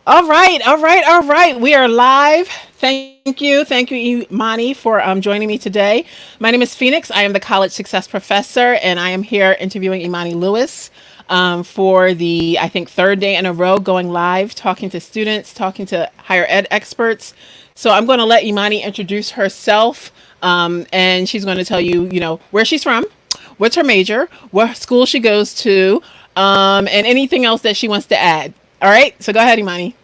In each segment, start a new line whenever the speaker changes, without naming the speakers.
All right, all right, all right. We are live. Thank you, Imani, for joining me today. My name is Phoenix. I am the college success professor, and I am here interviewing Imani Lewis for the I think third day in a row, going live, talking to students, talking to higher ed experts. So I'm going to let Imani introduce herself, and she's going to tell you, where she's from, what's her major, what school she goes to, and anything else that she wants to add. All right, so go ahead, Imani.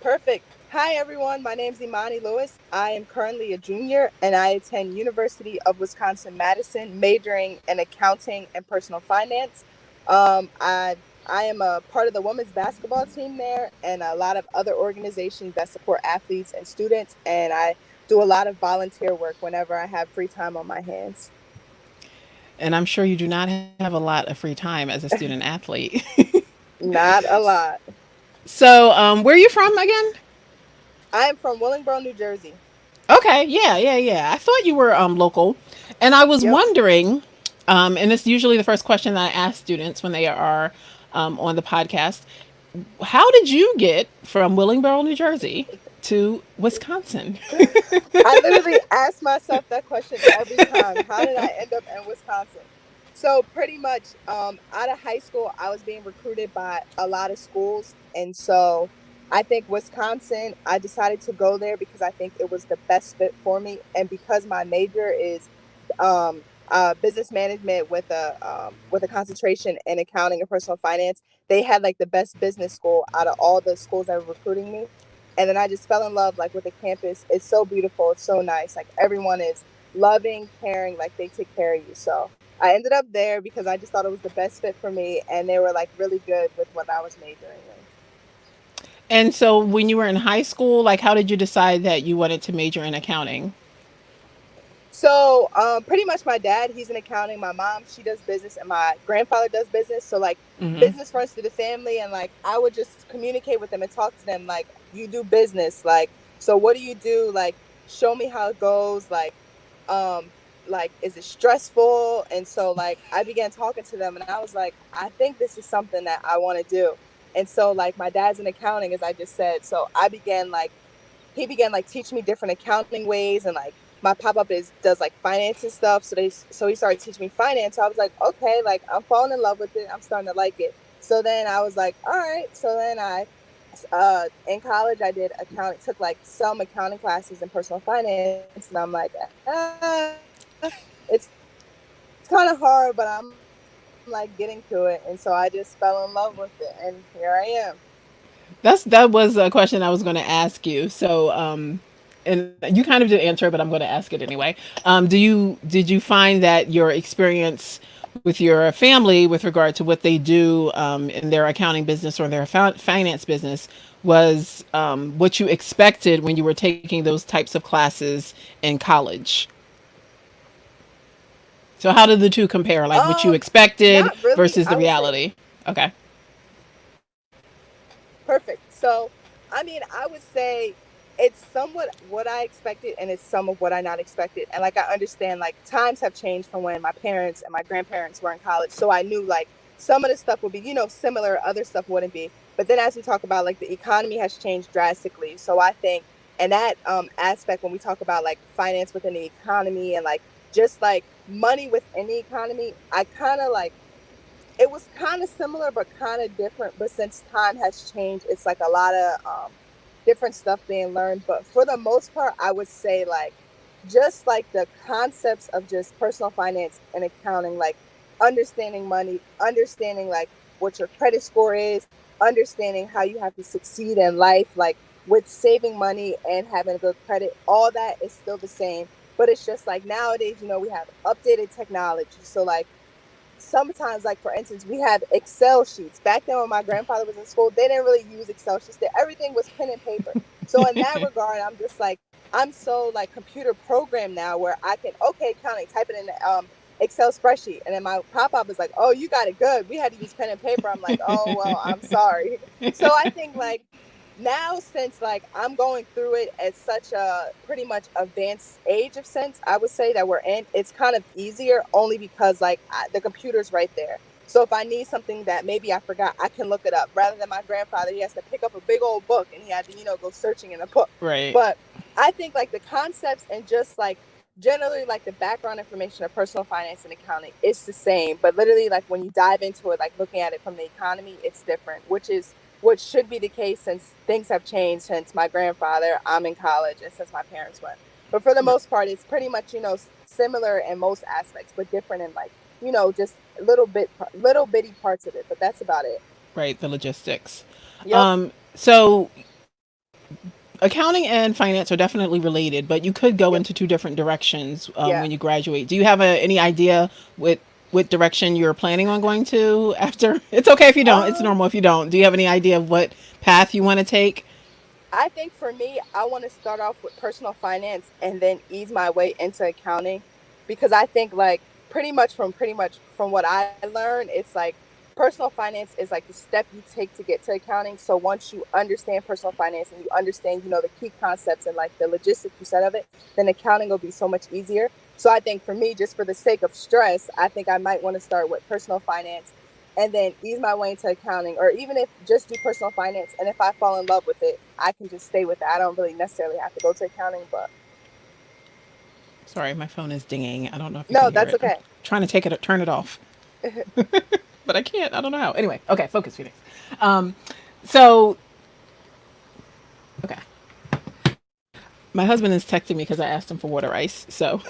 Perfect. Hi, everyone. My name is Imani Lewis. I am currently a junior and I attend University of Wisconsin-Madison, majoring in accounting and personal finance. Um, I I am a part of the women's basketball team there and a lot of other organizations that support athletes and students. And I do a lot of volunteer work whenever I have free time on my hands.
And I'm sure you do not have a lot of free time as a student athlete.
Not a lot.
So, where are you from again?
I am from Willingboro, New Jersey.
Okay, yeah, yeah, yeah. I thought you were local, and I was
Yep.
wondering, and it's usually the first question that I ask students when they are on the podcast. How did you get from Willingboro, New Jersey, to Wisconsin?
I literally ask myself that question every time. How did I end up in Wisconsin? So pretty much, out of high school, I was being recruited by a lot of schools, and so I think Wisconsin. I decided to go there because I think it was the best fit for me, and because my major is business management with a concentration in accounting and personal finance. They had like the best business school out of all the schools that were recruiting me, and then I just fell in love like with the campus. It's so beautiful. It's so nice. Like everyone is loving, caring, like they take care of you. So I ended up there because I just thought it was the best fit for me, and they were like really good with what I was majoring in.
And so, when you were in high school, like, how did you decide that you wanted to major in accounting?
So, pretty much my dad, he's in accounting. My mom, she does business, and my grandfather does business. So, like,
Mm-hmm.
business runs through the family, and like, I would just communicate with them and talk to them. Like, you do business, like, so what do you do? Like, show me how it goes. Um, is it stressful? And so, like, I began talking to them, and I was like, I think this is something that I want to do. And so, like, my dad's in accounting, as I just said. So I began like he began like teaching me different accounting ways, and like my pop up is does like finance and stuff. So he started teaching me finance. So I was like, okay, like I'm falling in love with it. I'm starting to like it. So then I was like, all right. So then in college I did accounting, took like some accounting classes in personal finance, and I'm like, it's kind of hard, but I'm like getting to it. And so I just fell in love with it, and here I am.
That was a question I was going to ask you. So, and you kind of did answer it, but I'm going to ask it anyway. Did you find that your experience with your family with regard to what they do in their accounting business or their finance business was what you expected when you were taking those types of classes in college? So, how did the two compare? Like what you expected
Not really.
versus the
I would say
reality? Okay.
perfect. So, I mean, I would say it's somewhat what I expected and it's some of what I not expected. And like I understand like times have changed from when my parents and my grandparents were in college. So I knew like some of the stuff would be, similar, other stuff wouldn't be. But then as we talk about like the economy has changed drastically. So I think and that aspect when we talk about like finance within the economy and like just like money within the economy, I kind of like it was kind of similar but kind of different, but since time has changed it's like a lot of different stuff being learned, but for the most part I would say like just like the concepts of just personal finance and accounting, like understanding money, understanding like what your credit score is, understanding how you have to succeed in life, like with saving money and having a good credit, all that is still the same. But it's just like nowadays, we have updated technology. So like sometimes, like for instance, we have Excel sheets. Back then when my grandfather was in school, they didn't really use Excel sheets. Everything was pen and paper. So in that regard, I'm just like I'm so like computer programmed now where I can okay counting, type it in the Excel spreadsheet, and then my pop up is like, oh, you got it good. We had to use pen and paper. I'm like, oh well, I'm sorry. So I think like now since like I'm going through it at such a pretty much advanced age of sense, I would say that we're in, it's kind of easier only because like the computer's right there. So if I need something that maybe I forgot, I can look it up rather than my grandfather. He has to pick up a big old book and he had to, go searching in a book.
Right.
But I think like the concepts and just like generally like the background information of personal finance and accounting is the same. But literally like when you dive into it, like looking at it from the economy, it's different, which is what should be the case since things have changed since my grandfather, I'm in college, and since my parents went. But for the most part, it's pretty much, similar in most aspects, but different in like, just little bitty parts of it. But that's about it.
Right. The logistics.
Yep.
So accounting and finance are definitely related, but you could go
Yep.
into two different directions
Yeah.
when you graduate. Do you have any idea what direction you're planning on going to after? It's okay if you don't. It's
Um,
normal if you don't. Do you have any idea of what path you want to take?
I think for me, I want to start off with personal finance and then ease my way into accounting because I think like pretty much from what I learned, it's like personal finance is like the step you take to get to accounting. So once you understand personal finance and you understand, the key concepts and like the logistics you said of it, then accounting will be so much easier. So I think for me, just for the sake of stress, I think I might want to start with personal finance and then ease my way into accounting, or even if just do personal finance. And if I fall in love with it, I can just stay with it. I don't really necessarily have to go to accounting, but
Sorry, my phone is dinging. I don't know if you can
no,
hear
that's
it. I'm
okay.
trying to turn it off, but I can't. I don't know how. Anyway, okay, focus, Phoenix. Um, so okay, my husband is texting me because I asked him for water ice. So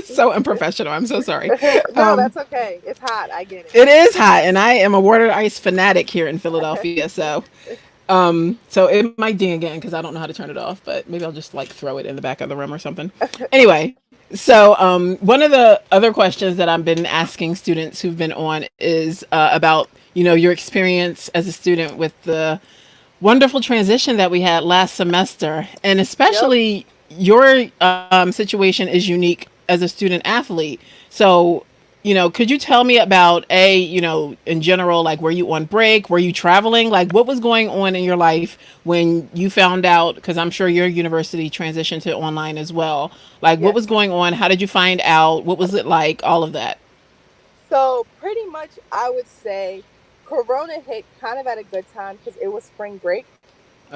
so unprofessional. I'm so sorry.
No,
Um,
that's okay. It's hot. I get
it is hot, and I am a water ice fanatic here in Philadelphia. So it might ding again because I don't know how to turn it off, but maybe I'll just like throw it in the back of the room or something. Anyway, so one of the other questions that I've been asking students who've been on is about your experience as a student with the wonderful transition that we had last semester, and
Yep.
especially your situation is unique as a student athlete. So, could you tell me about in general, like, were you on break? Were you traveling? Like, what was going on in your life when you found out? Because I'm sure your university transitioned to online as well. Like, what was
Yes.
going on? How did you find out? What was it like? All of that.
So pretty much, I would say Corona hit kind of at a good time because it was spring break.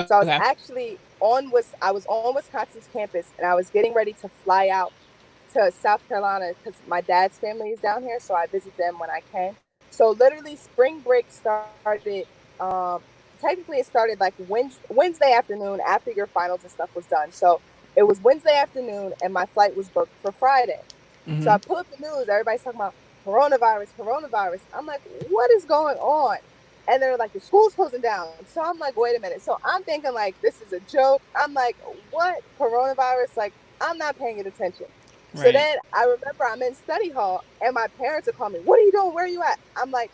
So
Okay.
I was on Wisconsin's campus and I was getting ready to fly out to South Carolina because my dad's family is down here, so I visit them when I can. So literally, spring break started. Um, Technically, it started like Wednesday afternoon after your finals and stuff was done. So it was Wednesday afternoon, and my flight was booked for Friday. So
Mm-hmm.
I pull up the news. Everybody's talking about coronavirus, coronavirus. I'm like, what is going on? And they're like, the school's closing down. So I'm like, wait a minute. So I'm thinking like this is a joke. I'm like, what coronavirus? Like, I'm not paying it attention. So
Right.
then I remember I'm in study hall and my parents are calling me, what are you doing? Where are you at? I'm like,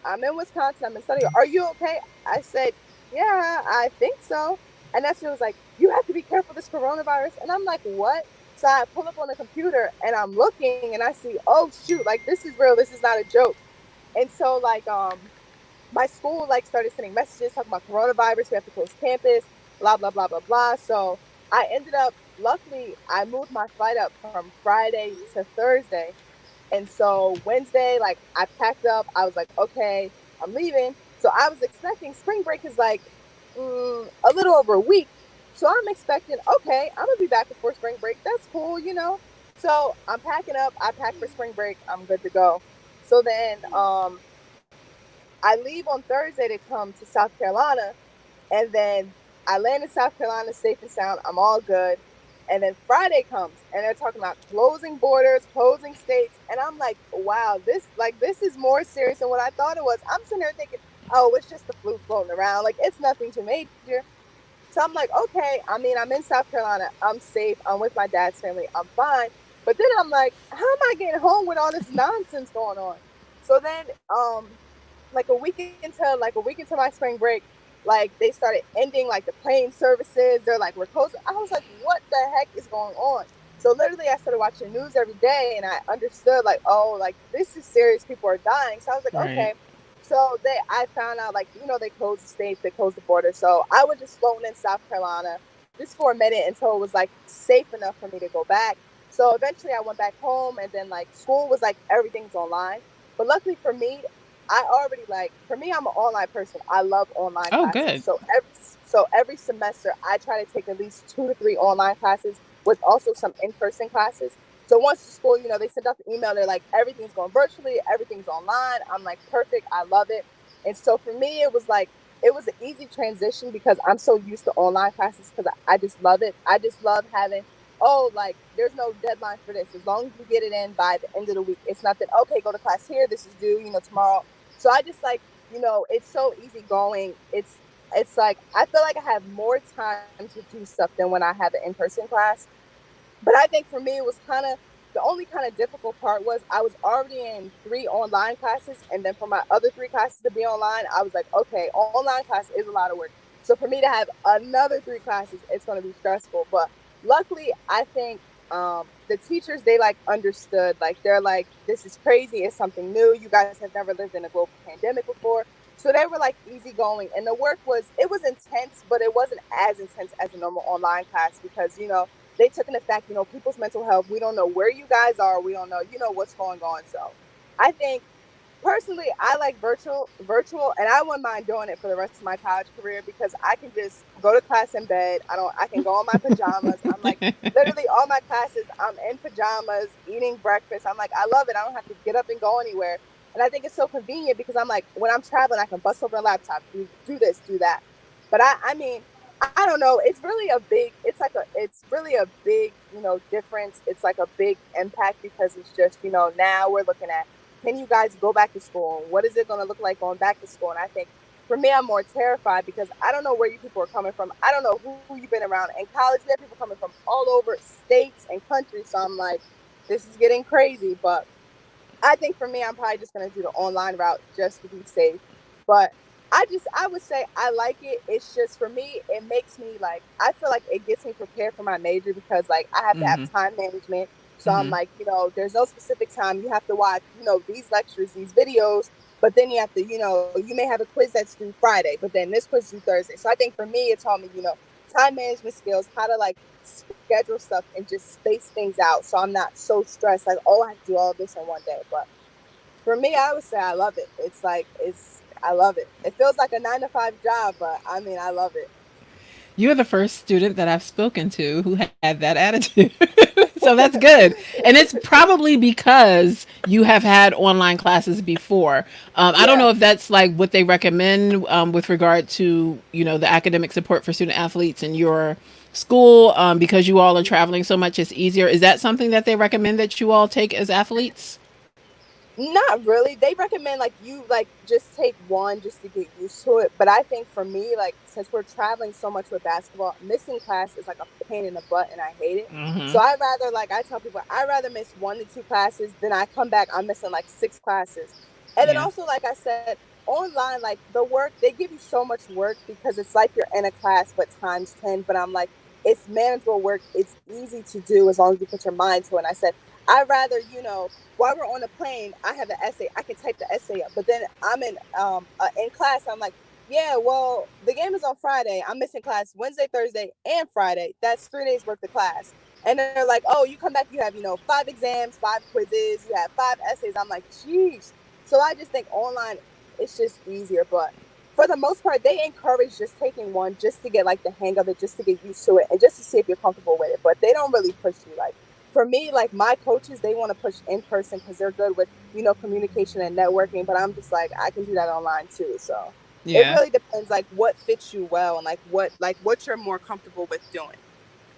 I'm in Wisconsin. I'm in study hall. Are you okay? I said, yeah, I think so. And that's when it was like, you have to be careful this coronavirus. And I'm like, what? So I pull up on the computer and I'm looking and I see, oh shoot, like this is real. This is not a joke. And so like my school like started sending messages talking about coronavirus. We have to close campus, blah blah blah blah blah. So I ended up luckily I moved my flight up from Friday to Thursday, and so Wednesday like I packed up. I was like, okay, I'm leaving. So I was expecting spring break is like a little over a week. So I'm expecting, okay, I'm gonna be back before spring break. That's cool. So I'm packing up. I pack for spring break. I'm good to go. So then I leave on Thursday to come to South Carolina, and then I land in South Carolina safe and sound. I'm all good. And then Friday comes, and they're talking about closing borders, closing states, and I'm like, wow, this is more serious than what I thought it was. I'm sitting there thinking, oh, it's just the flu floating around, like it's nothing too major. So I'm like, okay. I mean, I'm in South Carolina. I'm safe. I'm with my dad's family. I'm fine. But then I'm like, how am I getting home with all this nonsense going on? So then, like a week into my spring break, like they started ending like the plane services. They're like, we're closing. I was like, what the heck is going on? So literally, I started watching news every day, and I understood like, oh, like this is serious. People are dying. So I was like,
Right.
okay. So I found out like they closed the states, they closed the border. So I was just floating in South Carolina just for a minute until it was like safe enough for me to go back. So eventually I went back home, and then like school was like everything's online. But luckily for me, I already like, for me, I'm an online person. I love online
Oh,
classes.
good.
So every semester I try to take at least 2 to 3 online classes with also some in-person classes. So once the school, they send out the email, they're like, everything's going virtually, everything's online. I'm like, perfect. I love it. And so for me, it was like, it was an easy transition because I'm so used to online classes because I just love it. I just love having, oh, like there's no deadline for this. As long as you get it in by the end of the week, it's not that, okay, go to class here, this is due, tomorrow. So I just like, it's so easy going. It's like I feel like I have more time to do stuff than when I have an in-person class. But I think for me, it was kind of the only kind of difficult part was I was already in 3 online classes, and then for my other 3 classes to be online, I was like, okay, online class is a lot of work. So for me to have another 3 classes, it's going to be stressful. But luckily, I think the teachers, they like understood. Like they're like, this is crazy. It's something new. You guys have never lived in a global pandemic before. So they were like easygoing, and the work was intense, but it wasn't as intense as a normal online class because they took into fact, people's mental health. We don't know where you guys are. We don't know, what's going on. So I think personally, I like virtual, and I wouldn't mind doing it for the rest of my college career because I can just go to class in bed. I can go in my pajamas. I'm like, literally all my classes, I'm in pajamas, eating breakfast. I'm like, I love it. I don't have to get up and go anywhere. And I think it's so convenient because I'm like, when I'm traveling, I can bust open a laptop, do this, do that. But I mean, I don't know. It's really a big, difference. It's like a big impact because it's just, now we're looking at, can you guys go back to school? What is it going to look like going back to school? And I think for me, I'm more terrified because I don't know where you people are coming from. I don't know who you've been around. In college, there are people coming from all over states and countries. So I'm like, this is getting crazy. But I think for me, I'm probably just gonna do the online route just to be safe. But I would say I like it. It's just for me, it makes me like I feel like it gets me prepared for my major because like I have to have
Mm-hmm.
time management. So I'm
Mm-hmm.
like, there's no specific time. You have to watch, these lectures, these videos, but then you have to, you may have a quiz that's due Friday, but then this quiz is due Thursday. So I think for me, it taught me, time management skills, how to like schedule stuff and just space things out so I'm not so stressed, like, oh, I have to do all this in one day. But for me, I would say I love it. I love it. It feels like a 9 to 5 job, but I mean, I love it.
You're the first student that I've spoken to who had that attitude. So that's good. And it's probably because you have had online classes before. I don't
Yeah.
know if that's like what they recommend with regard to, the academic support for student athletes in your school because you all are traveling so much, it's easier. Is that something that they recommend that you all take as athletes?
Not really. They recommend like you like just take one just to get used to it. But I think for me, like since we're traveling so much with basketball, missing class is like a pain in the butt and I hate it.
Mm-hmm.
So I rather like I tell people I rather miss 1 to 2 classes than I come back, I'm missing like 6 classes. And then
Yeah.
also like I said, online, like the work, they give you so much work because it's like you're in a class but times 10. But I'm like, it's manageable work. It's easy to do as long as you put your mind to it. And I said, I'd rather, while we're on the plane, I have an essay. I can type the essay up. But then I'm in class. I'm like, yeah, well, the game is on Friday. I'm missing class Wednesday, Thursday, and Friday. That's 3 days worth of class. And they're like, oh, you come back, you have 5 exams, 5 quizzes, you have 5 essays. I'm like, geez. So I just think online it's just easier. But for the most part, they encourage just taking one just to get like the hang of it, just to get used to it, and just to see if you're comfortable with it. But they don't really push you like for me, like my coaches, they want to push in person because they're good with, communication and networking. But I'm just like, I can do that online too. So it
Yeah.
really depends like what fits you well and like what you're more comfortable with doing.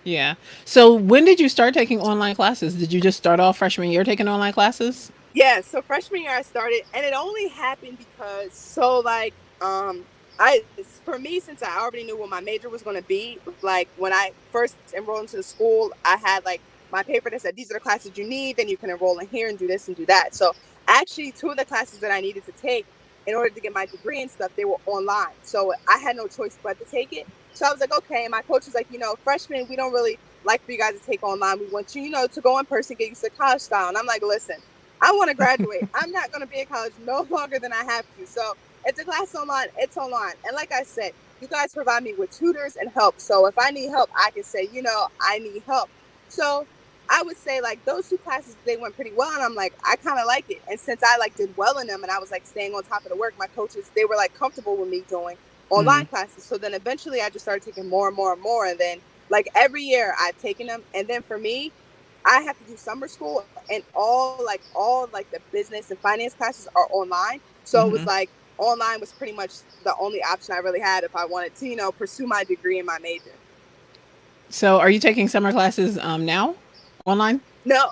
Yeah. So when did you start taking online classes? Did you just start off freshman year taking online classes?
Yeah, so freshman year I started, and it only happened because so like I for me since I already knew what my major was going to be, like when I first enrolled into the school, I had like my paper that said these are the classes you need, then you can enroll in here and do this and do that. So actually, 2 of the classes that I needed to take in order to get my degree and stuff, they were online, so I had no choice but to take it. So I was like, okay. And my coach was like, freshmen, we don't really like for you guys to take online. We want you, to go in person, get used to college style. And I'm like, listen, I want to graduate. I'm not going to be in college no longer than I have to. So if the class is online, it's online. And like I said, you guys provide me with tutors and help. So if I need help, I can say, I need help. So I would say like those two classes they went pretty well, and I'm like I kind of like it. And since I like did well in them, and I was like staying on top of the work, my coaches they were like comfortable with me doing
Mm-hmm.
online classes. So then eventually I just started taking more and more and more, and then like every year I've taken them. And then for me, I have to do summer school, and all like the business and finance classes are online. So it was
Mm-hmm.
like online was pretty much the only option I really had if I wanted to pursue my degree and my major.
So, are you taking summer classes now online?
No,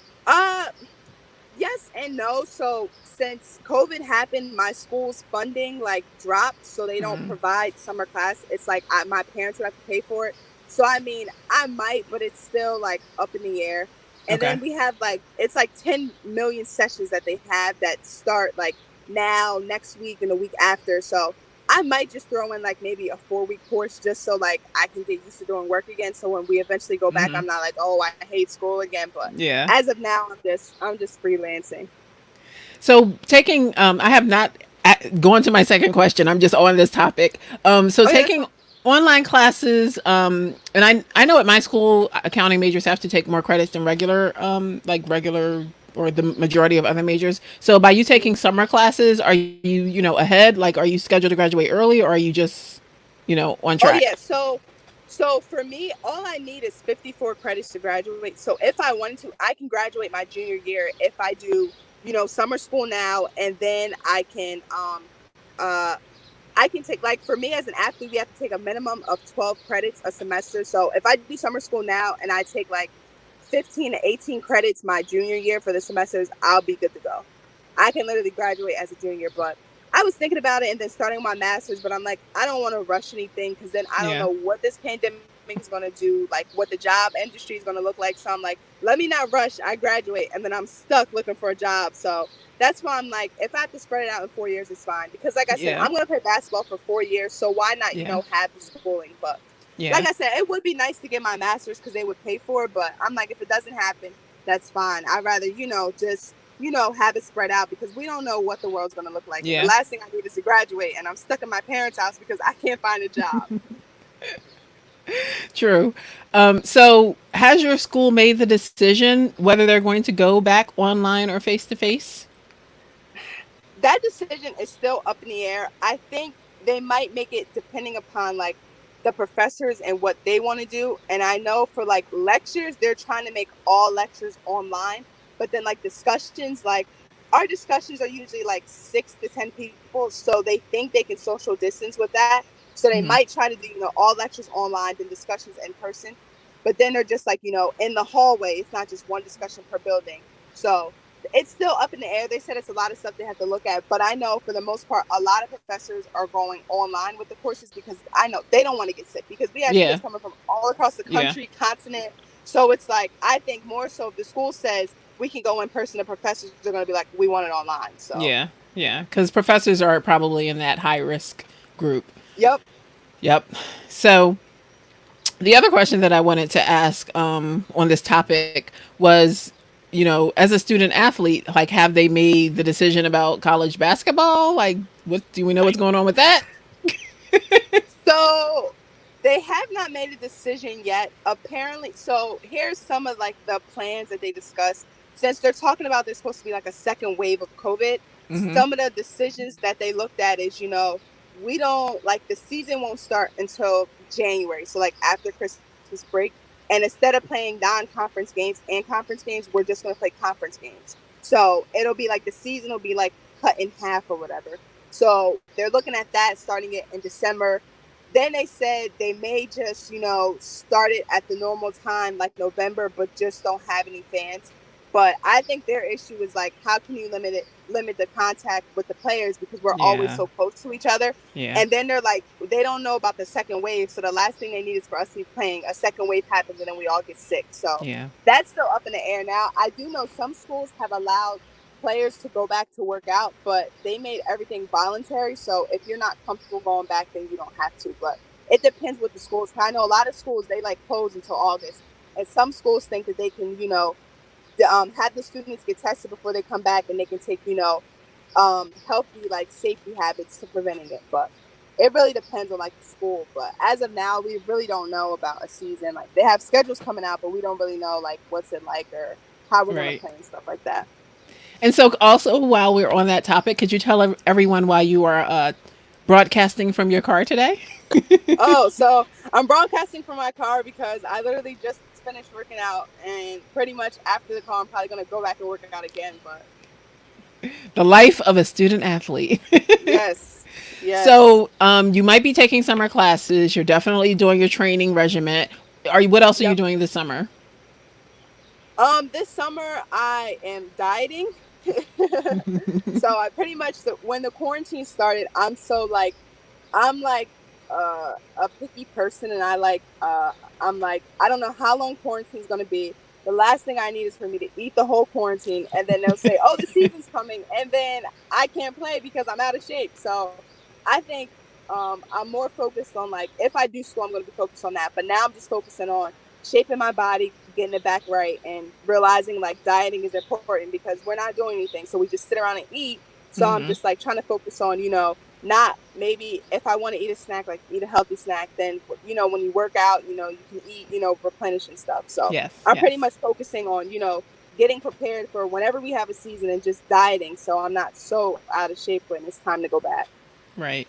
yes and no. So since COVID happened, my school's funding like dropped, so they don't
Mm-hmm.
provide summer class. It's like my parents would have to pay for it. So I mean, I might, but it's still like up in the air. And
Okay.
then we have like it's like 10 million sessions that they have that start like now, next week, and the week after. So I might just throw in like maybe a 4 week course just so like I can get used to doing work again. So when we eventually go back,
Mm-hmm.
I'm not like, oh, I hate school again. But
Yeah.
as of now, I'm just freelancing.
So, taking, I have not gone to my second question. I'm just on this topic. So,
Oh yeah, that's fine.
taking online classes, and I know at my school, accounting majors have to take more credits than regular, like regular or the majority of other majors. So, by you taking summer classes, are you, ahead? Like, are you scheduled to graduate early, or are you just, on
Oh yeah.
track?
So for me, all I need is 54 credits to graduate. So if I wanted to, I can graduate my junior year if I do, summer school now, and then uh I can take like for me as an athlete, we have to take a minimum of 12 credits a semester. So if I do summer school now and I take like 15 to 18 credits my junior year for the semesters, I'll be good to go. I can literally graduate as a junior. But I was thinking about it and then starting my master's, but I'm like, I don't want to rush anything because then I don't
Yeah.
know what this pandemic is going to do, like what the job industry is going to look like. So I'm like, let me not rush. I graduate and then I'm stuck looking for a job. So that's why I'm like, if I have to spread it out in 4 years, it's fine. Because like I said,
Yeah.
I'm going to play basketball for 4 years. So why not,
Yeah.
have the schooling? But like
Yeah.
I said, it would be nice to get my master's because they would pay for it. But I'm like, if it doesn't happen, that's fine. I'd rather, just, have it spread out because we don't know what the world's going to look like. And the
Yeah.
last thing I need is to graduate and I'm stuck in my parents' house because I can't find a job.
True. So, has your school made the decision whether they're going to go back online or face to face?
That decision is still up in the air. I think they might make it depending upon like the professors and what they want to do. And I know for like lectures, they're trying to make all lectures online. But then like discussions, like our discussions are usually like 6 to 10 people. So they think they can social distance with that. So they
Mm-hmm.
might try to do, all lectures online, then discussions in person. But then they're just like, in the hallway. It's not just one discussion per building. So it's still up in the air. They said it's a lot of stuff they have to look at, but I know for the most part, a lot of professors are going online with the courses because I know they don't want to get sick because we have kids
Yeah.
coming from all across the
Yeah.
country, continent. So it's like, I think more so if the school says we can go in person, the professors are going to be like, we want it online. So,
Yeah. Yeah. Because professors are probably in that high risk group.
yep.
Yep. So, the other question that I wanted to ask on this topic was, as a student athlete, like, have they made the decision about college basketball? Like, what do we know what's going on with that?
So they have not made a decision yet. Apparently, so here's some of like the plans that they discussed. Since they're talking about there's supposed to be like a second wave of COVID,
Mm-hmm.
some of the decisions that they looked at is, we don't like the season won't start until January. So like after Christmas break. And instead of playing non-conference games and conference games, we're just going to play conference games. So it'll be like the season will be like cut in half or whatever. So they're looking at that starting it in December. Then they said they may just, start it at the normal time, like November, but just don't have any fans. But I think their issue is like, how can you limit the contact with the players because we're always
Yeah.
so close to each other.
Yeah.
And then they're like, they don't know about the second wave. So the last thing they need is for us to be playing. A second wave happens and then we all get sick. So
Yeah.
that's still up in the air now. I do know some schools have allowed players to go back to work out, but they made everything voluntary. So if you're not comfortable going back, then you don't have to. But it depends with the schools. I know a lot of schools they like close until August, and some schools think that they can, have the students get tested before they come back, and they can take, healthy like safety habits to preventing it. But it really depends on like the school. But as of now, we really don't know about a season. Like they have schedules coming out, but we don't really know like what's it like or how we're gonna
Right.
play and stuff like that.
And so, also, while we're on that topic, could you tell everyone why you are broadcasting from your car today?
Oh, so I'm broadcasting from my car because I literally just finished working out, and pretty much after the call, I'm probably gonna go back and work out again. But
The life of a student athlete.
yes, yes,
So, you might be taking summer classes. You're definitely doing your training regimen. Are you? What else are you
yep.
doing this summer?
This summer I am dieting. So I pretty much when the quarantine started, I'm like a picky person, and I'm like I don't know how long quarantine's gonna be. The last thing I need is for me to eat the whole quarantine, and then they'll say, "Oh, the season's coming," and then I can't play because I'm out of shape. So I think I'm more focused on like if I do school, I'm gonna be focused on that. But now I'm just focusing on shaping my body, getting it back right, and realizing like dieting is important because we're not doing anything, so we just sit around and eat. So I'm
Mm-hmm.
just like trying to focus on not maybe if I want to eat a snack, like eat a healthy snack, then when you work out, you can eat, replenish and stuff. So
Yes.
I'm pretty
Yes.
much focusing on getting prepared for whenever we have a season and just dieting, so I'm not so out of shape when it's time to go back.
Right.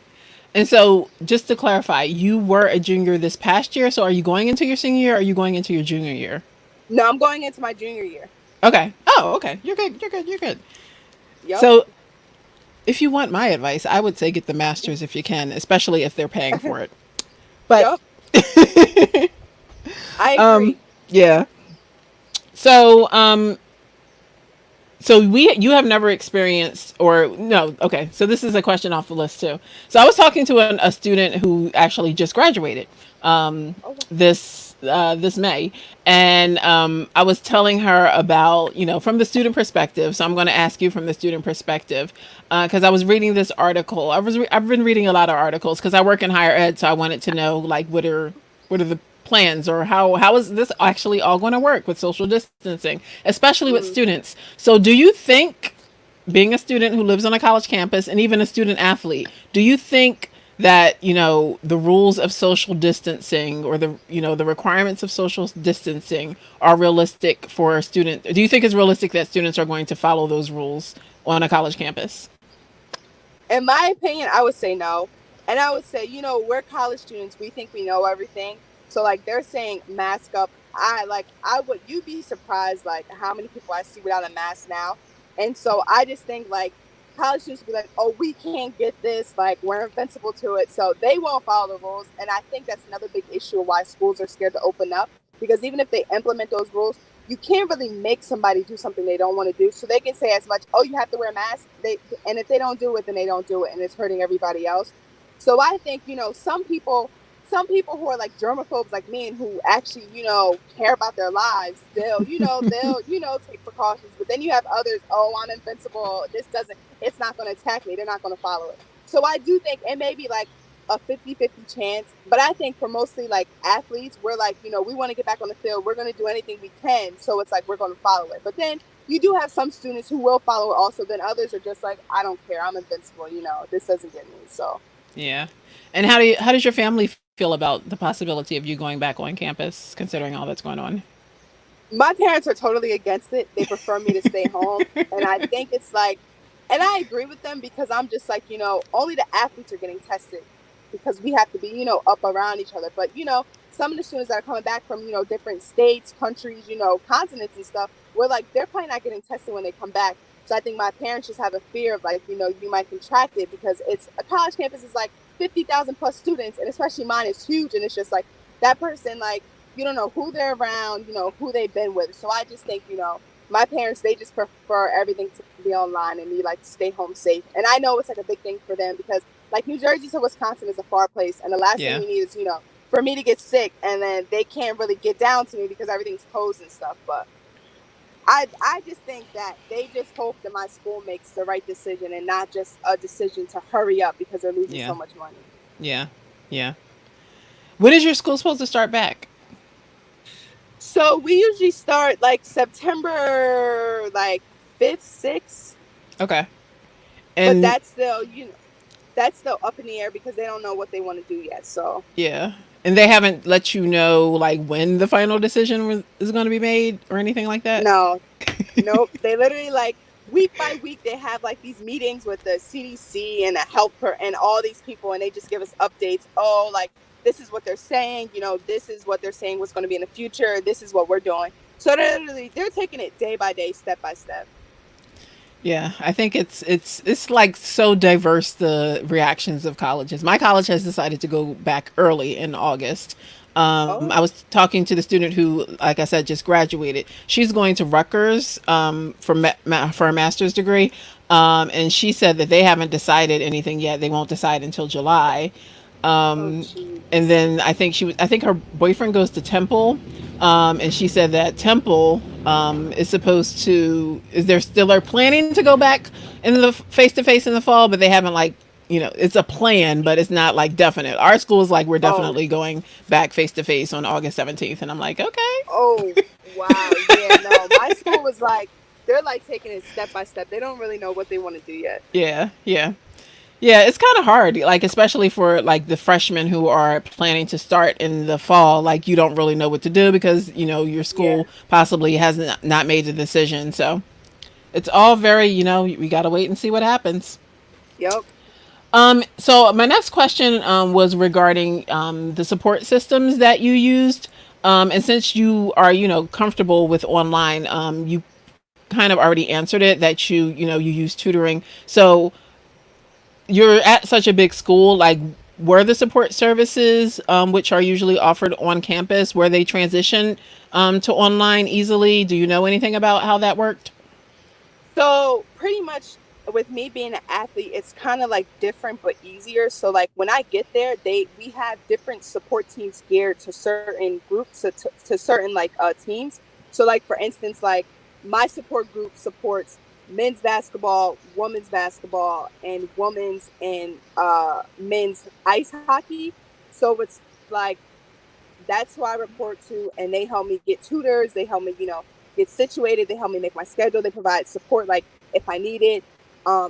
And so, just to clarify, you were a junior this past year. So, are you going into your senior year or are you going into your junior year?
No, I'm going into my junior year.
Okay. Oh, okay. You're good. You're good. You're good.
Yep.
So, if you want my advice, I would say get the masters if you can, especially if they're paying for it. But,
Yep. I
um,
agree.
yeah. So, so you have never experienced or no, okay, so this is a question off the list too. So I was talking to a student who actually just graduated
Oh,
this May, and I was telling her about, from the student perspective. So I'm going to ask you from the student perspective, because I was reading this article. I've been reading a lot of articles because I work in higher ed, so I wanted to know like what are the plans, or how is this actually all going to work with social distancing, especially with
mm.
students. So do you think, being a student who lives on a college campus and even a student athlete, do you think that the rules of social distancing, or the requirements of social distancing are realistic for a student? Do you think it's realistic that students are going to follow those rules on a college campus?
In my opinion, I would say no. And I would say, we're college students. We think we know everything. So like they're saying mask up. I would you'd be surprised like how many people I see without a mask now. And so I just think like college students would be like, oh, we can't get this, like we're invincible to it. So they won't follow the rules. And I think that's another big issue of why schools are scared to open up. Because even if they implement those rules, you can't really make somebody do something they don't want to do. So they can say as much, "Oh, you have to wear a mask." And if they don't do it, then they don't do it, and it's hurting everybody else. So I think some people who are like germaphobes like me and who actually care about their lives, they'll take precautions. But then you have others. Oh, I'm invincible. It's not going to attack me. They're not going to follow it. So I do think it may be like a 50-50 chance, but I think for mostly like athletes, we're like, we want to get back on the field, we're going to do anything we can, so it's like we're going to follow it. But then you do have some students who will follow it also, then others are just like, I don't care, I'm invincible, this doesn't get me. So
Yeah. And how does your family feel about the possibility of you going back on campus, considering all that's going on?
my parents are totally against it. They prefer me to stay home, and I think it's like, and I agree with them because I'm just like, only the athletes are getting tested because we have to be, up around each other. But some of the students that are coming back from different states, countries, continents and stuff, we're like they're probably not getting tested when they come back. So I think my parents just have a fear of like, you might contract it because it's a college campus is like 50,000 plus students, and especially mine is huge, and it's just like that person like you don't know who they're around, who they've been with. So I just think, my parents, they just prefer everything to be online and they like to stay home safe. And I know it's like a big thing for them because like New Jersey to Wisconsin is a far place. And the last thing
Yeah.
we need is, for me to get sick and then they can't really get down to me because everything's closed and stuff. But I just think that they just hope that my school makes the right decision and not just a decision to hurry up because they're losing
Yeah.
so much money.
Yeah. Yeah. When is your school supposed to start back?
So we usually start like September like 5th, 6th,
Okay.
but
And
that's still, that's still up in the air because they don't know what they want to do yet. So
Yeah. And they haven't let you know like when the final decision is going to be made or anything like that.
no, nope. They literally like week by week they have like these meetings with the CDC and the and all these people, and they just give us updates. Oh, like this is what they're saying. You know, this is what they're saying. What's going to be in the future? This is what we're doing. So they're taking it day by day, step by step.
Yeah, I think it's like so diverse the reactions of colleges. My college has decided to go back early in August. I
Oh,
was talking to the student who, like I said, just graduated. She's going to Rutgers for a master's degree, and she said that they haven't decided anything yet. They won't decide until July.
oh,
Um, and
jeez.
then I think her boyfriend goes to Temple, and she said that Temple is supposed to is they're still are planning to go back in the face to face in the fall, but they haven't like it's a plan, but it's not like definite. Our school is like we're
Oh,
definitely going back face to face on August 17th, and I'm like okay,
oh, wow. Yeah, no. My school was like they're like taking it step by step. They don't really know what they want to do yet.
yeah, yeah. Yeah, it's kind of hard, like especially for like the freshmen who are planning to start in the fall. Like you don't really know what to do because your
Yeah.
school possibly hasn't not made the decision. So it's all very we got to wait and see what happens.
Yep.
So my next question was regarding the support systems that you used. And since you are comfortable with online, you kind of already answered it that you use tutoring. So you're at such a big school, like were the support services which are usually offered on campus where they transition to online easily? Do you know anything about how that worked?
So pretty much with me being an athlete, it's kind of like different but easier. So like when I get there, we have different support teams geared to certain groups, to certain like teams. So like for instance, like my support group supports men's basketball, women's basketball, and women's and men's ice hockey. So it's like that's who I report to, and they help me get tutors. They help me, get situated. They help me make my schedule. They provide support, like if I need it.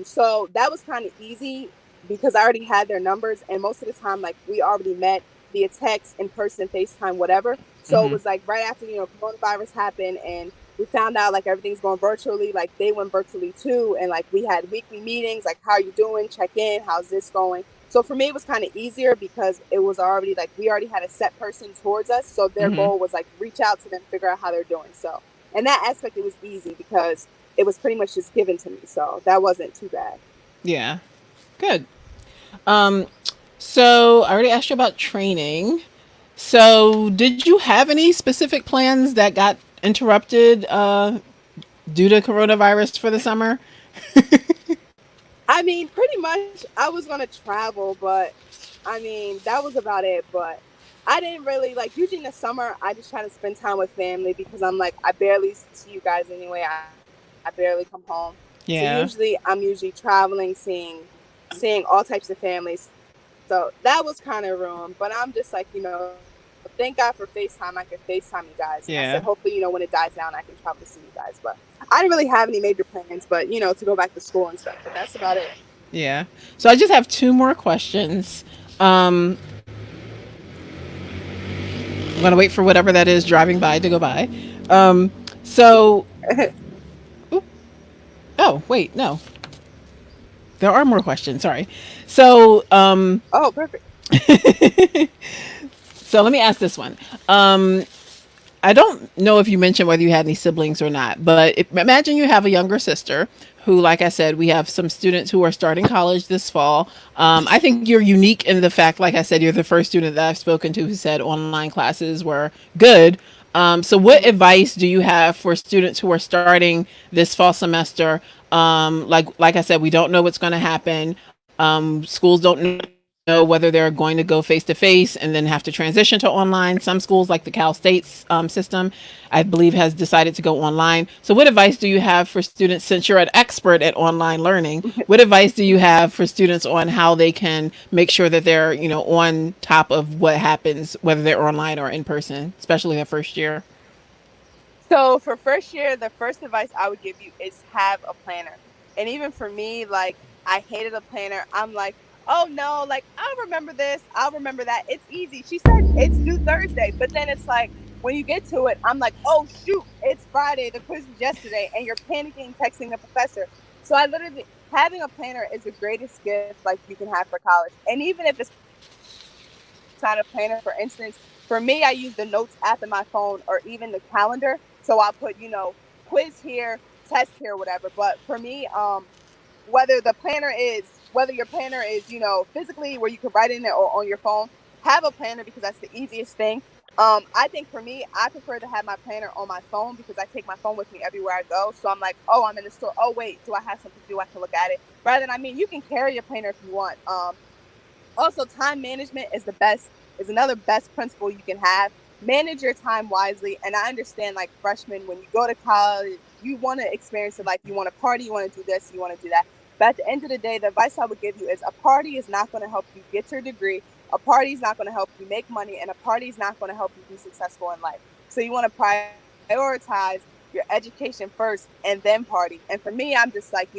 So that was kind of easy because I already had their numbers, and most of the time, like we already met via text, in person, FaceTime, whatever. So it
Mm-hmm.
was like right after coronavirus happened, and we found out like everything's going virtually. Like they went virtually too, and like we had weekly meetings. Like, how are you doing? Check in. How's this going? So for me, it was kind of easier because it was already like we already had a set person towards us. So their
Mm-hmm.
goal was like reach out to them, figure out how they're doing. So in that aspect, it was easy because it was pretty much just given to me. So that wasn't too bad.
Yeah, good. um so I already asked you about training. So did you have any specific plans that got interrupted due to coronavirus for the summer?
I mean, pretty much I was going to travel, but I mean, that was about it. But I didn't really like, usually in the summer, I just try to spend time with family because I'm like, I barely see you guys anyway. I barely come home. So
Yeah.
I'm usually traveling, seeing all types of families. So that was kind of ruined. But I'm just like, thank God for FaceTime. I could FaceTime you guys. And I said, hopefully,
Yeah.
when it dies down, I can travel to see you guys. But I didn't really have any major plans, but to go back to school and stuff. But that's about it.
Yeah. So I just have two more questions. Um, I'm gonna wait for whatever that is driving by to go by. Um, so, oop, oh wait, no, there are more questions. Sorry. So,
Oh, perfect.
so let me ask this one. I don't know if you mentioned whether you had any siblings or not, but imagine you have a younger sister who, like I said, we have some students who are starting college this fall. I think you're unique in the fact, like I said, you're the first student that I've spoken to who said online classes were good. So, what
Mhm.
advice do you have for students who are starting this fall semester? Like I said, we don't know what's going to happen. Schools don't know whether they're going to go face to face and then have to transition to online. Some schools, like the Cal State's system, I believe, has decided to go online. So, what advice do you have for students, since you're an expert at online learning? What advice do you have for students on how they can make sure that they're, on top of what happens, whether they're online or in person, especially their first year?
So for first year, the first advice I would give you is have a planner. And even for me, like I hated a planner. I'm like, oh no, like I'll remember this, I'll remember that. It's easy. She said it's due Thursday, but then it's like when you get to it, I'm like, oh shoot, it's Friday. The quiz was yesterday, and you're panicking, texting the professor. So I literally having a planner is the greatest gift like you can have for college. And even if it's not a planner, for instance, for me, I use the notes app in my phone or even the calendar. So I'll put, quiz here, test here, whatever. But for me, whether your planner is, physically where you can write in it or on your phone, have a planner because that's the easiest thing. I think for me, I prefer to have my planner on my phone because I take my phone with me everywhere I go. So I'm like, oh, I'm in the store. Oh, wait, do I have something to do? I can look at it. Rather than, I mean, you can carry a planner if you want. Also, time management is the best, is another best principle you can have. Manage your time wisely. And I understand, like freshmen, when you go to college, you want to experience it. Like you want to party, you want to do this, you want to do that. But at the end of the day, the advice I would give you is a party is not going to help you get your degree. A party is not going to help you make money, and a party is not going to help you be successful in life. So you want to prioritize your education first and then party. And for me, I'm just like,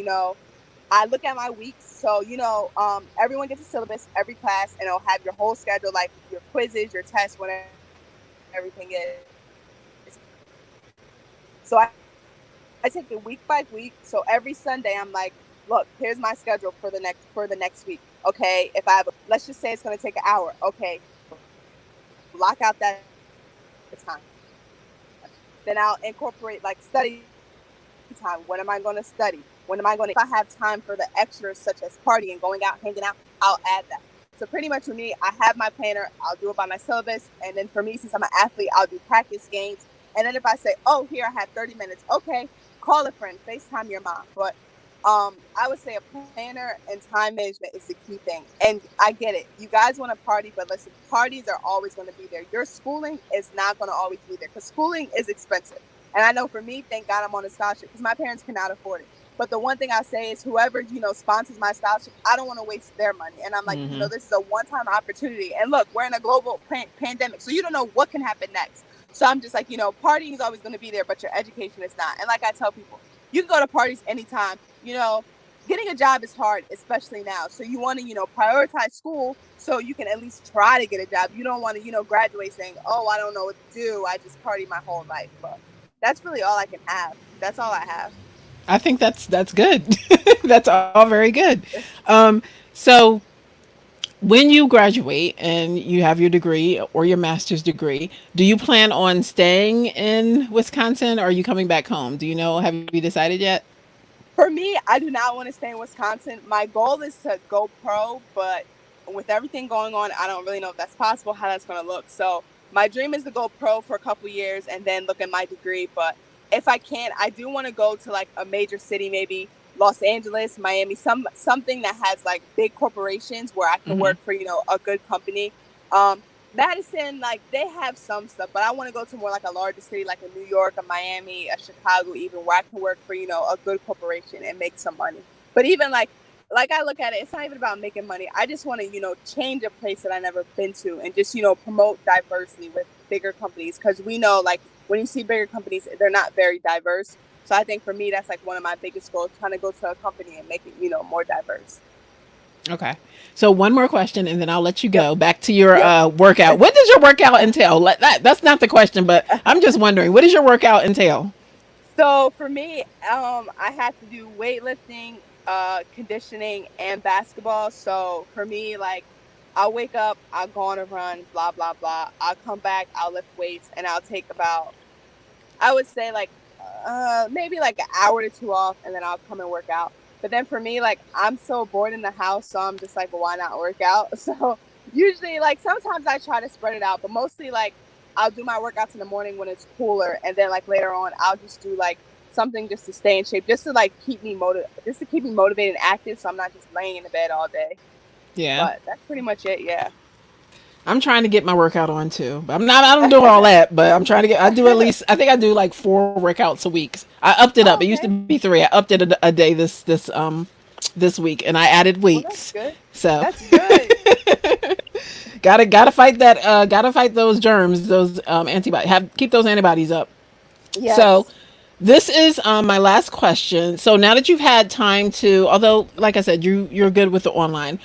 I look at my weeks. So, everyone gets a syllabus, every class, and it'll have your whole schedule, like your quizzes, your tests, when everything is. So I take it week by week. So every Sunday, I'm like, look, here's my schedule for the next week. Okay, if I have a quiz, let's just say it's going to take an hour. Okay, block out that time. Then I'll incorporate like study time. Then I'll incorporate like study time. When am I going to study? When am I going to eat? If I have time for the extras such as partying, going out, hanging out, I'll add that. So pretty much for me, I have my planner. I'll do it by my syllabus. And then for me, since I'm an athlete, I'll do practice games. And then if I say, oh, here I have 30 minutes, okay, call a friend, FaceTime your mom. But I would say a planner and time management is the key thing. And I get it. You guys want to party, but listen, parties are always going to be there. Your schooling is not going to always be there because schooling is expensive. And I know for me, thank God I'm on a scholarship because my parents cannot afford it. But the one thing I say is whoever, sponsors my scholarship, I don't want to waste their money. And I'm like, this is a
Mm-hmm.
one-time opportunity. And look, we're in a global pandemic, so you don't know what can happen next. So I'm just like, partying is always going to be there, but your education is not. And like I tell people, you can go to parties anytime. Getting a job is hard, especially now. So you want to, prioritize school so you can at least try to get a job. You don't want to, graduate saying, oh, I don't know what to do. I just party my whole life. But that's really all I can have. That's all I have.
I think that's good. That's all very good. Um, so when you graduate and you have your degree or your master's degree, do you plan on staying in Wisconsin or are you coming back home? Do you know? Have you decided yet?
For me, I do not want to stay in Wisconsin. My goal is to go pro, but with everything going on, I don't really know if that's possible, how that's going to look. So my dream is to go pro for a couple years and then look at my degree. But if I can, I do want to go to like a major city, maybe Los Angeles, Miami, something that has like big corporations where I can
Mm-hmm.
work for, a good company. Madison, like they have some stuff, but I want to go to more like a larger city, like a New York, a Miami, a Chicago, even where I can work for a good corporation and make some money. But even like I look at it, it's not even about making money. I just want to change a place that I never been to and just promote diversity with bigger companies because we know like when you see bigger companies, they're not very diverse. So I think for me, that's like one of my biggest goals, trying to go to a company and make it more diverse.
Okay. So one more question, and then I'll let you
Yep.
go back to your
Yep.
workout. What does your workout entail? That's not the question, but I'm just wondering, what does your workout entail?
So for me, I have to do weightlifting, conditioning, and basketball. So for me, like, I'll wake up, I'll go on a run, blah blah blah. I'll come back, I'll lift weights, and I'll take about, I would say like, maybe like an hour to two off, and then I'll come and work out. But then for me, like, I'm so bored in the house, so I'm just like, well, why not work out? So usually, like, sometimes I try to spread it out, but mostly like I'll do my workouts in the morning when it's cooler, and then like later on, I'll just do like something just to stay in shape, just to like just to keep me motivated and active, so I'm not just laying in the bed all day.
Yeah.
But that's pretty much it. Yeah.
I'm trying to get my workout on too. I'm not. I don't do all that, but I'm trying to get. I do at least. I think I do like 4 workouts a week. I upped it up.
Oh,
It used to
okay.
be 3. I upped it a day this week, and I added
Well, that's
weights.
good.
So
That's good.
gotta fight that. Gotta fight those germs. Those antibodies. Have keep those antibodies up. So
Yes.
this is my last question. So now that you've had time to, although like I said, you're good with the online,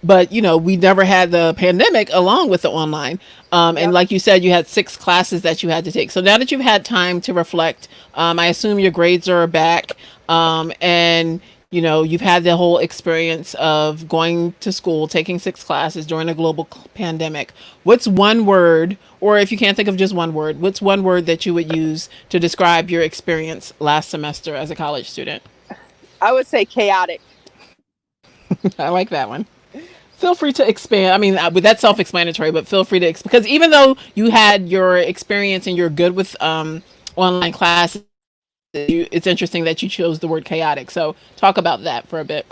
but we never had the pandemic along with the online. And
Yep.
like you said, you had 6 classes that you had to take. So now that you've had time to reflect, I assume your grades are back, and you've had the whole experience of going to school, taking 6 classes during a global pandemic. What's one word, or if you can't think of just one word, what's one word that you would use to describe your experience last semester as a college student?
I would say chaotic.
I like that one. Feel free to expand. I mean, with that's self-explanatory, but feel free to because even though you had your experience and you're good with online classes, it's interesting that you chose the word chaotic. So talk about that for a bit.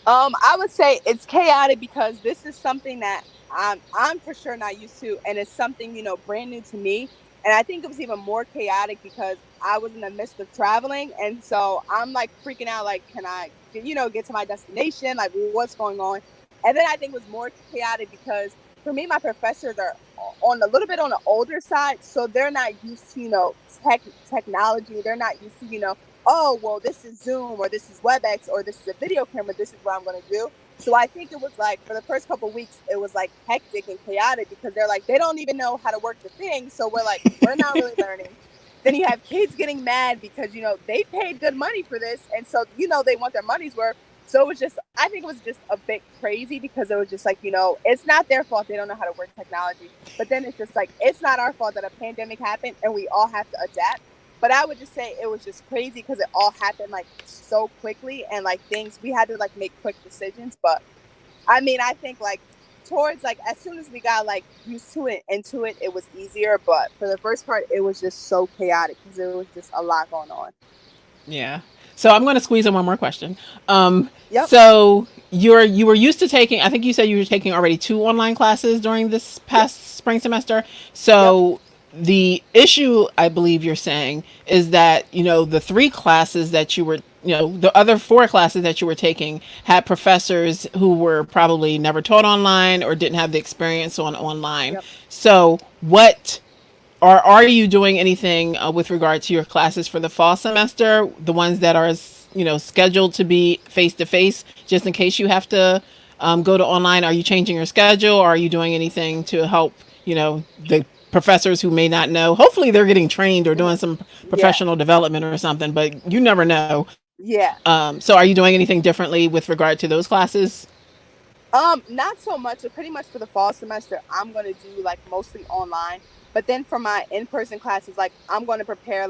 I would say it's chaotic because this is something that I'm for sure not used to, and it's something brand new to me. And I think it was even more chaotic because I was in the midst of traveling, and so I'm like freaking out, like, can I, get to my destination? Like, what's going on? And then I think it was more chaotic because for me, my professors are on a little bit on the older side, so they're not used to technology. They're not used to oh, well, this is Zoom or this is WebEx or this is a video camera. This is what I'm going to do. So I think it was like for the first couple of weeks, it was like hectic and chaotic because they're like, they don't even know how to work the thing. So we're like, we're not really learning. Then you have kids getting mad because, they paid good money for this. And so, they want their money's worth. So it was just, I think it was just a bit crazy because it was just like, it's not their fault. They don't know how to work technology. But then it's just like, it's not our fault that a pandemic happened and we all have to adapt. But I would just say it was just crazy because it all happened like so quickly and like things we had to like make quick decisions. But I mean, I think like towards like as soon as we got like used to it into it, it was easier. But for the first part, it was just so chaotic because there was just a lot going on.
Yeah. So I'm going to squeeze in one more question.
Yep.
So you were used to taking. I think you said you were taking already 2 online classes during this
Yep.
past spring semester.
Yep.
So the issue, I believe you're saying, is that the 3 classes that you were the other 4 classes that you were taking had professors who were probably never taught online or didn't have the experience on online.
Yep.
So what are you doing anything with regard to your classes for the fall semester, the ones that are scheduled to be face to face, just in case you have to go to online? Are you changing your schedule, or are you doing anything to help the professors who may not know? Hopefully they're getting trained or doing some
Yeah.
professional development or something, but you never know.
Yeah.
So are you doing anything differently with regard to those classes?
Not so much. So pretty much for the fall semester, I'm gonna do like mostly online. But then for my in-person classes, like I'm gonna prepare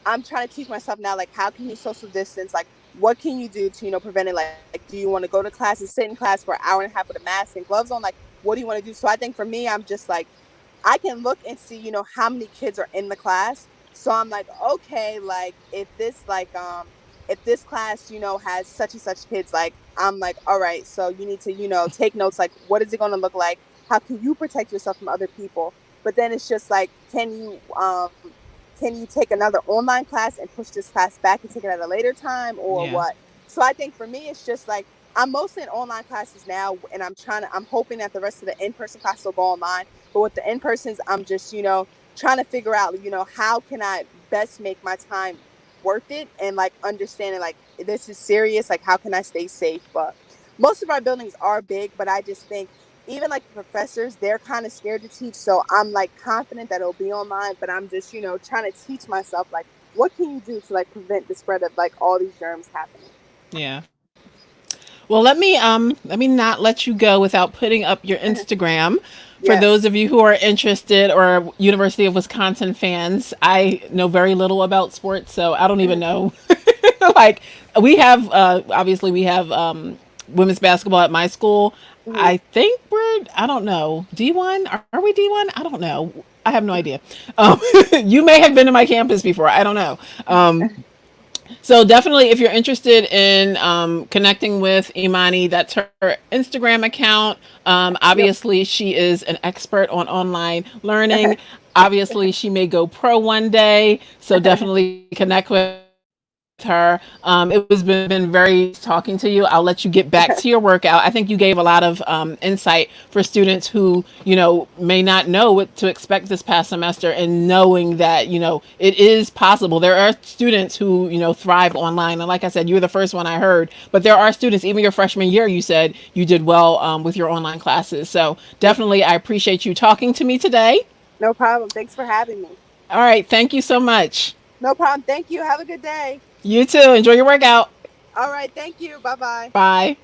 I'm trying to teach myself now, like how can you social distance? Like what can you do to, prevent it? Like do you want to go to class and sit in class for an hour and a half with a mask and gloves on? Like what do you want to do? So I think for me, I'm just like I can look and see, how many kids are in the class. So I'm like, okay, like if this class, has such and such kids, like I'm like, all right, so you need to, take notes, like what is it going to look like? How can you protect yourself from other people? But then it's just like, can you take another online class and push this class back and take it at a later time or
Yeah.
what? So I think for me, it's just like I'm mostly in online classes now, and I'm hoping that the rest of the in-person classes will go online. But with the in-persons, I'm just, trying to figure out, how can I best make my time worth it and like understanding like this is serious, like how can I stay safe? But most of our buildings are big, but I just think even like the professors, they're kind of scared to teach. So I'm like confident that it'll be online, but I'm just, trying to teach myself like what can you do to like prevent the spread of like all these germs happening.
Yeah. Well, let me not let you go without putting up your Instagram for those
Yes.
of you who are interested or are University of Wisconsin fans. I know very little about sports, so I don't even know. Like we have obviously we have women's basketball at my school.
Mhm.
I think we're I don't know D1. Are we D1? I don't know. I have no idea. You may have been to my campus before. I don't know. So definitely, if you're interested in connecting with Imani, that's her Instagram account.
Yep.
Obviously, she is an expert on online learning. Obviously, she may go pro one day. So definitely connect with her. her. It was been very talking to you. I'll let you get back to your workout. I think you gave a lot of insight for students who, may not know what to expect this past semester, and knowing that, it is possible. There are students who, thrive online. And like I said, you were the first one I heard, but there are students, even your freshman year, you said you did well with your online classes. So definitely, I appreciate you talking to me today.
No problem. Thanks for having me.
All right. Thank you so much.
No problem. Thank you. Have a good day.
You too. Enjoy your workout.
All right. Thank you. Bye bye.
Bye.